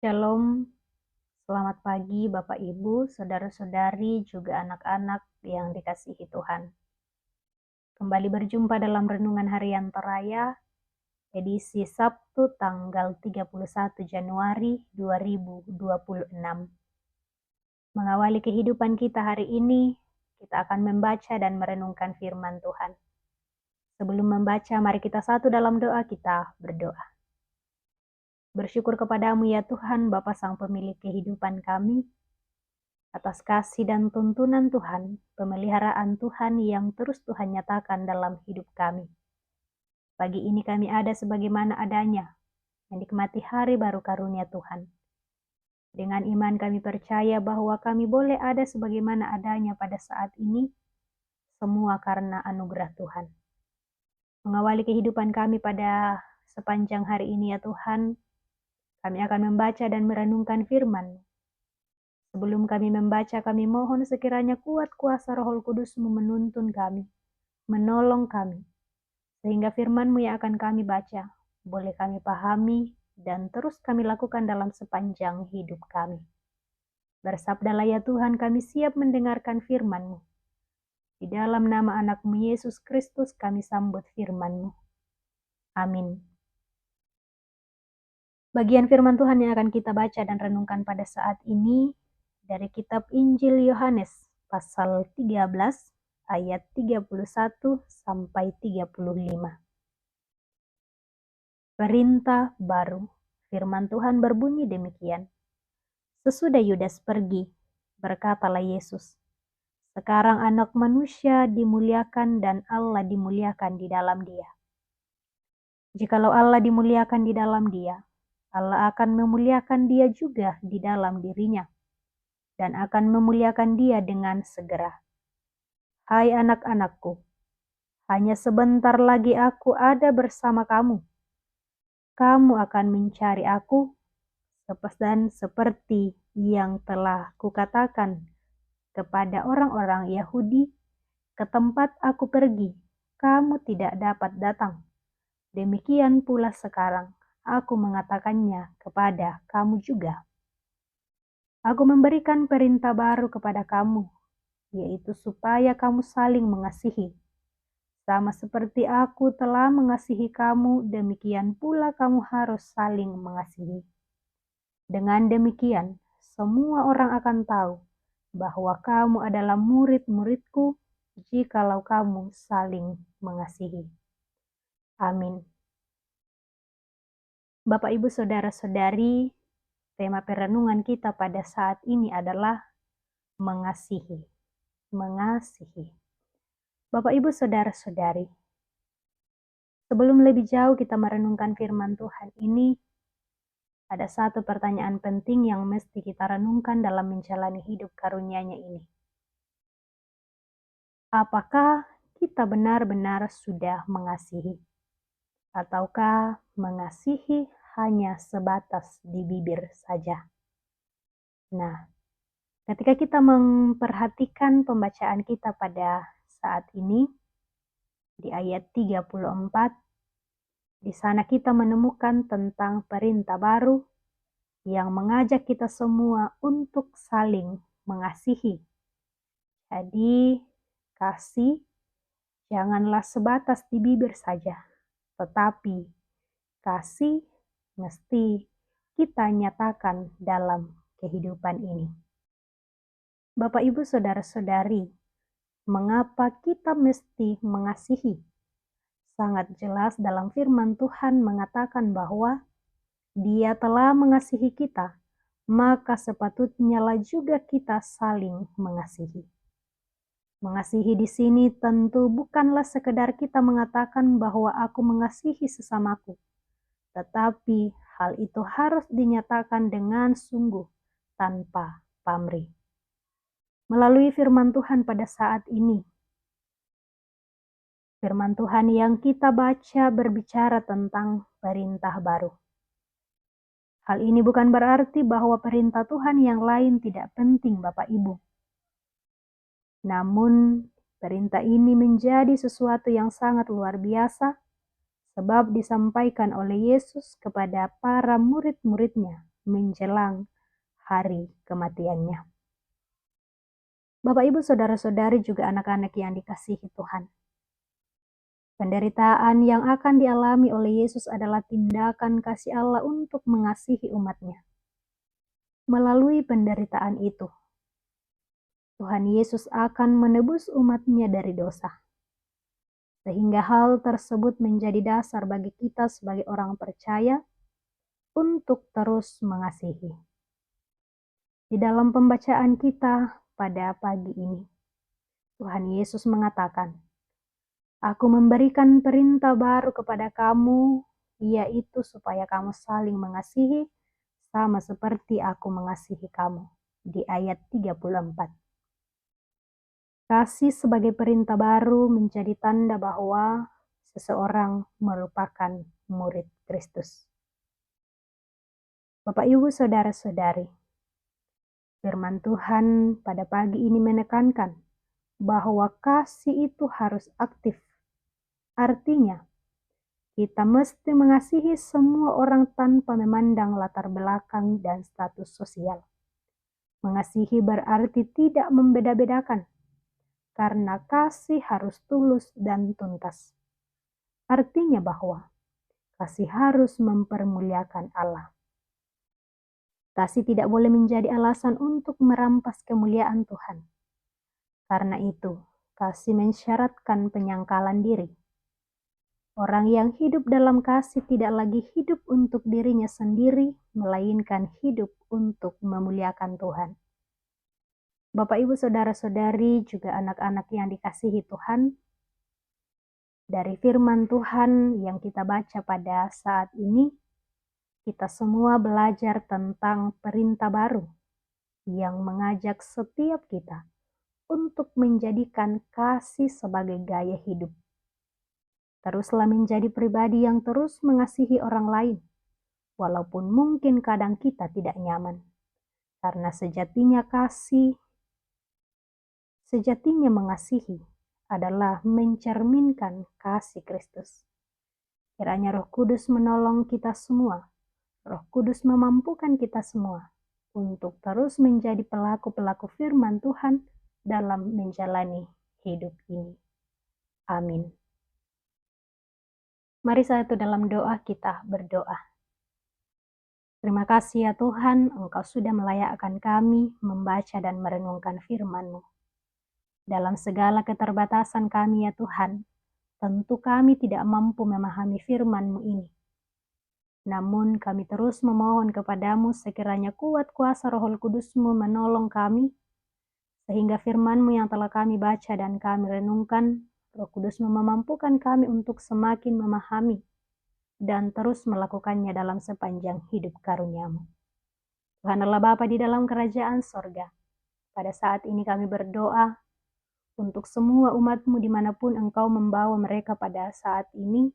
Shalom, selamat pagi Bapak Ibu, saudara-saudari, juga anak-anak yang dikasihi Tuhan. Kembali berjumpa dalam Renungan Harian Teraya, edisi Sabtu tanggal 31 Januari 2026. Mengawali kehidupan kita hari ini, kita akan membaca dan merenungkan firman Tuhan. Sebelum membaca, mari kita satu dalam doa, kita berdoa. Bersyukur kepadamu ya Tuhan, Bapa Sang Pemilik kehidupan kami, atas kasih dan tuntunan Tuhan, pemeliharaan Tuhan yang terus Tuhan nyatakan dalam hidup kami. Pagi ini kami ada sebagaimana adanya, menikmati hari baru karunia Tuhan. Dengan iman kami percaya bahwa kami boleh ada sebagaimana adanya pada saat ini, semua karena anugerah Tuhan. Mengawali kehidupan kami pada sepanjang hari ini ya Tuhan, kami akan membaca dan merenungkan firman-Mu. Sebelum kami membaca, kami mohon sekiranya kuat kuasa Roh Kudus-Mu menuntun kami, menolong kami, sehingga firman-Mu yang akan kami baca, boleh kami pahami, dan terus kami lakukan dalam sepanjang hidup kami. Bersabdalah ya Tuhan, kami siap mendengarkan firman-Mu. Di dalam nama anak-Mu Yesus Kristus kami sambut firman-Mu. Amin. Bagian firman Tuhan yang akan kita baca dan renungkan pada saat ini dari kitab Injil Yohanes pasal 13 ayat 31 sampai 35. Perintah baru. Firman Tuhan berbunyi demikian. Sesudah Yudas pergi, berkatalah Yesus, "Sekarang Anak Manusia dimuliakan dan Allah dimuliakan di dalam Dia. Jikalau Allah dimuliakan di dalam Dia, Allah akan memuliakan Dia juga di dalam dirinya, dan akan memuliakan Dia dengan segera. Hai anak-anakku, hanya sebentar lagi aku ada bersama kamu. Kamu akan mencari aku, dan seperti yang telah kukatakan kepada orang-orang Yahudi, ke tempat aku pergi, kamu tidak dapat datang. Demikian pula sekarang, aku mengatakannya kepada kamu juga. Aku memberikan perintah baru kepada kamu, yaitu supaya kamu saling mengasihi. Sama seperti aku telah mengasihi kamu, demikian pula kamu harus saling mengasihi. Dengan demikian, semua orang akan tahu bahwa kamu adalah murid-muridku, jikalau kamu saling mengasihi." Amin. Bapak, Ibu, Saudara-saudari, tema perenungan kita pada saat ini adalah mengasihi. Mengasihi. Bapak, Ibu, Saudara-saudari, sebelum lebih jauh kita merenungkan firman Tuhan ini, ada satu pertanyaan penting yang mesti kita renungkan dalam menjalani hidup karunia-Nya ini. Apakah kita benar-benar sudah mengasihi? Ataukah mengasihi hanya sebatas di bibir saja? Nah, ketika kita memperhatikan pembacaan kita pada saat ini, di ayat 34, di sana kita menemukan tentang perintah baru yang mengajak kita semua untuk saling mengasihi. Jadi, kasih janganlah sebatas di bibir saja, tetapi kasih mesti kita nyatakan dalam kehidupan ini. Bapak, Ibu, Saudara-saudari, mengapa kita mesti mengasihi? Sangat jelas dalam firman Tuhan mengatakan bahwa Dia telah mengasihi kita, maka sepatutnya lah juga kita saling mengasihi. Mengasihi di sini tentu bukanlah sekedar kita mengatakan bahwa aku mengasihi sesamaku, tetapi hal itu harus dinyatakan dengan sungguh tanpa pamrih. Melalui firman Tuhan pada saat ini, firman Tuhan yang kita baca berbicara tentang perintah baru. Hal ini bukan berarti bahwa perintah Tuhan yang lain tidak penting, Bapak Ibu. Namun, perintah ini menjadi sesuatu yang sangat luar biasa, sebab disampaikan oleh Yesus kepada para murid-muridnya menjelang hari kematiannya. Bapak, Ibu, saudara-saudari juga anak-anak yang dikasihi Tuhan. Penderitaan yang akan dialami oleh Yesus adalah tindakan kasih Allah untuk mengasihi umat-Nya. Melalui penderitaan itu, Tuhan Yesus akan menebus umat-Nya dari dosa. Sehingga hal tersebut menjadi dasar bagi kita sebagai orang percaya untuk terus mengasihi. Di dalam pembacaan kita pada pagi ini, Tuhan Yesus mengatakan, "Aku memberikan perintah baru kepada kamu, yaitu supaya kamu saling mengasihi, sama seperti aku mengasihi kamu." Di ayat 34. Kasih sebagai perintah baru menjadi tanda bahwa seseorang merupakan murid Kristus. Bapak, Ibu, saudara-saudari, firman Tuhan pada pagi ini menekankan bahwa kasih itu harus aktif. Artinya, kita mesti mengasihi semua orang tanpa memandang latar belakang dan status sosial. Mengasihi berarti tidak membeda-bedakan, karena kasih harus tulus dan tuntas. Artinya bahwa kasih harus mempermuliakan Allah. Kasih tidak boleh menjadi alasan untuk merampas kemuliaan Tuhan. Karena itu, kasih mensyaratkan penyangkalan diri. Orang yang hidup dalam kasih tidak lagi hidup untuk dirinya sendiri, melainkan hidup untuk memuliakan Tuhan. Bapak, Ibu, saudara-saudari, juga anak-anak yang dikasihi Tuhan, dari firman Tuhan yang kita baca pada saat ini, kita semua belajar tentang perintah baru yang mengajak setiap kita untuk menjadikan kasih sebagai gaya hidup. Teruslah menjadi pribadi yang terus mengasihi orang lain, walaupun mungkin kadang kita tidak nyaman. Karena sejatinya mengasihi adalah mencerminkan kasih Kristus. Kiranya Roh Kudus menolong kita semua. Roh Kudus memampukan kita semua untuk terus menjadi pelaku-pelaku firman Tuhan dalam menjalani hidup ini. Amin. Mari satu dalam doa kita berdoa. Terima kasih ya Tuhan, Engkau sudah melayakkan kami membaca dan merenungkan firman-Mu. Dalam segala keterbatasan kami ya Tuhan, tentu kami tidak mampu memahami firman-Mu ini. Namun kami terus memohon kepadamu sekiranya kuat kuasa Roh Kudus-Mu menolong kami, sehingga firman-Mu yang telah kami baca dan kami renungkan, Roh Kudus memampukan kami untuk semakin memahami dan terus melakukannya dalam sepanjang hidup karunia-Mu. Tuhan Allah Bapa di dalam kerajaan sorga, pada saat ini kami berdoa untuk semua umat-Mu dimanapun Engkau membawa mereka pada saat ini,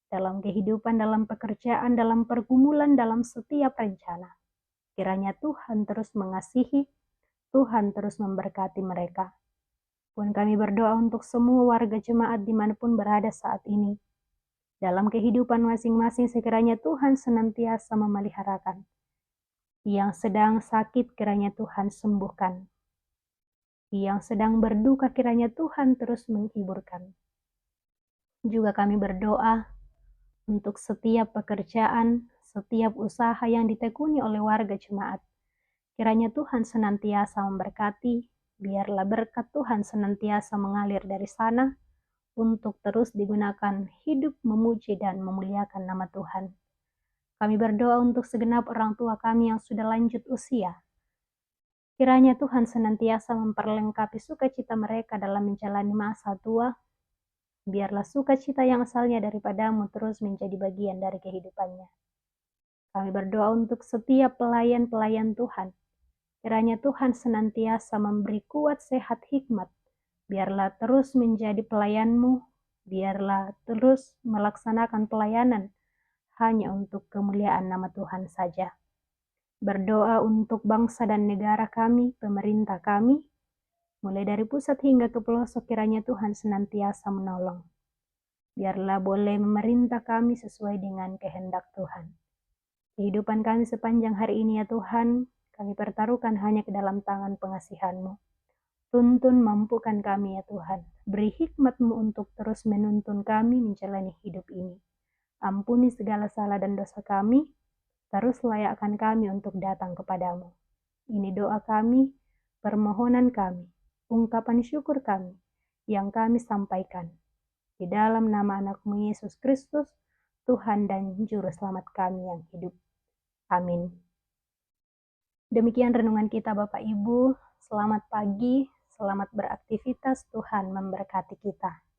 dalam kehidupan, dalam pekerjaan, dalam pergumulan, dalam setiap rencana. Kiranya Tuhan terus mengasihi, Tuhan terus memberkati mereka. Pun kami berdoa untuk semua warga jemaat dimanapun berada saat ini. Dalam kehidupan masing-masing sekiranya Tuhan senantiasa memeliharakan. Yang sedang sakit kiranya Tuhan sembuhkan. Yang sedang berduka kiranya Tuhan terus menghiburkan. Juga kami berdoa untuk setiap pekerjaan, setiap usaha yang ditekuni oleh warga jemaat. Kiranya Tuhan senantiasa memberkati, biarlah berkat Tuhan senantiasa mengalir dari sana untuk terus digunakan hidup memuji dan memuliakan nama Tuhan. Kami berdoa untuk segenap orang tua kami yang sudah lanjut usia. Kiranya Tuhan senantiasa memperlengkapi sukacita mereka dalam menjalani masa tua. Biarlah sukacita yang asalnya daripadamu terus menjadi bagian dari kehidupannya. Kami berdoa untuk setiap pelayan-pelayan Tuhan. Kiranya Tuhan senantiasa memberi kuat, sehat, hikmat. Biarlah terus menjadi pelayan-Mu. Biarlah terus melaksanakan pelayanan hanya untuk kemuliaan nama Tuhan saja. Berdoa untuk bangsa dan negara kami, pemerintah kami, mulai dari pusat hingga ke pelosok, kiranya Tuhan senantiasa menolong. Biarlah boleh memerintah kami sesuai dengan kehendak Tuhan. Kehidupan kami sepanjang hari ini ya Tuhan, kami pertaruhkan hanya ke dalam tangan pengasihan-Mu. Tuntun mampukan kami ya Tuhan, beri hikmat-Mu untuk terus menuntun kami menjalani hidup ini. Ampuni segala salah dan dosa kami, terus layakkan kami untuk datang kepadamu. Ini doa kami, permohonan kami, ungkapan syukur kami, yang kami sampaikan. Di dalam nama anak-Mu Yesus Kristus, Tuhan dan Juru Selamat kami yang hidup. Amin. Demikian renungan kita Bapak Ibu. Selamat pagi, selamat beraktivitas, Tuhan memberkati kita.